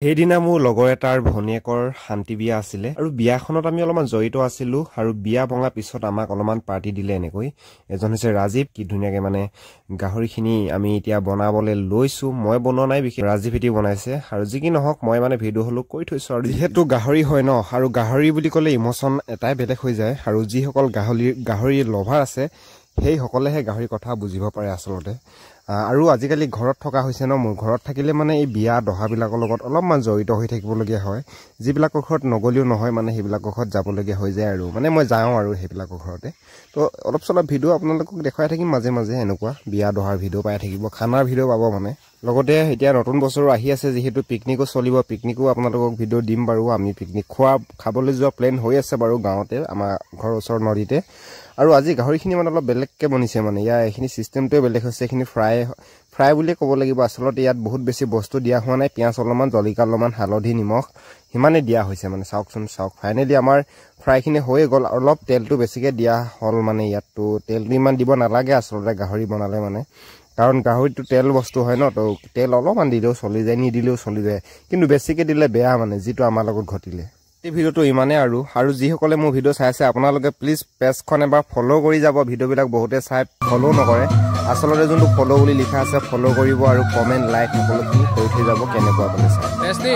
সেইদিনা মোৰ লগৰ এটাৰ ভনীয়েকৰ শান্তি বিয়া আছিলে আৰু বিয়াখনত আমি অলপমান জড়িত আছিলো আৰু বিয়া ভঙা পিছত আমাক অলপমান পাৰ্টি দিলে এনেকৈ এজন হৈছে ৰাজীৱ কি ধুনীয়াকে মানে গাহৰিখিনি আমি এতিয়া বনাবলৈ লৈছো মই বনোৱা নাই বিশেষ ৰাজীৱ এটি বনাইছে আৰু যি কি নহওক মই মানে ভিডিঅ' হলো কৈ থৈছো আৰু যেহেতু গাহৰি হয় ন আৰু গাহৰি বুলি ক'লে ইমোচন এটাই বেলেগ হৈ যায় আৰু যিসকল গাহৰি লভাৰ আছে সেই সকলেহে গাহৰি কথা বুজিব পাৰে আচলতে আৰু আজিকালি ঘৰত থকা হৈছে ন মোৰ ঘৰত থাকিলে মানে এই বিয়া দহাবিলাকৰ লগত অলপমান জড়িত হৈ থাকিবলগীয়া হয় যিবিলাকৰ ঘৰত নগলেও নহয় মানে সেইবিলাকৰ ঘৰত যাবলগীয়া হৈ যায় আৰু মানে মই যাওঁ আৰু সেইবিলাকৰ ঘৰতে তো অলপ চলপ ভিডিঅ' আপোনালোকক দেখুৱাই থাকিম মাজে মাজে এনেকুৱা বিয়া দহাৰ ভিডিঅ' পাই থাকিব খানাৰ ভিডিঅ' পাব মানে লগতে এতিয়া নতুন বছৰ আহি আছে যিহেতু পিকনিকো চলিব পিকনিকো আপোনালোকক ভিডিঅ' দিম বাৰু আমি পিকনিক খাবলৈ যোৱা প্লেন হৈ আছে বাৰু গাঁৱতে আমাৰ ঘৰৰ ওচৰৰ নদীতে আৰু আজি গাহৰিখিনি মানে অলপ বেলেগকে বনিছে মানে ইয়াৰ এইখিনি চিষ্টেমটোৱে বেলেগ হৈছে এইখিনি ফ্ৰাই বুলিয়ে ক'ব লাগিব আচলতে ইয়াত বহুত বেছি বস্তু দিয়া হোৱা নাই পিঁয়াজ অলপমান জলকীয়া অলপমান হালধি নিমখ সিমানে দিয়া হৈছে মানে চাওকচোন চাওক ফাইনেলি আমাৰ ফ্ৰাইখিনি হৈ গ'ল অলপ তেলটো বেছিকে দিয়া হ'ল মানে ইয়াততো তেলটো ইমান দিব নালাগে আচলতে গাহৰি বনালে মানে কাৰণ গাহৰিটো তেল বস্তু হয় ন তো তেল অলপমান দিলেও চলি যায় নিদিলেও চলি যায় কিন্তু বেছিকে দিলে বেয়া মানে যিটো আমাৰ লগত ঘটিলে এই ভিডিঅ'টো ইমানেই আৰু যিসকলে মোৰ ভিডিঅ' চাই আছে আপোনালোকে প্লিজ পেজখন এবাৰ ফ'ল' কৰি যাব ভিডিঅ'বিলাক বহুতে চাই ফ'ল' নকৰে আচলতে যোনটো ফ'ল' বুলি লিখা আছে ফ'ল' কৰিব আৰু কমেণ্ট লাইক সকলোখিনি কৰি থৈ যাব কেনেকুৱা পালে চাই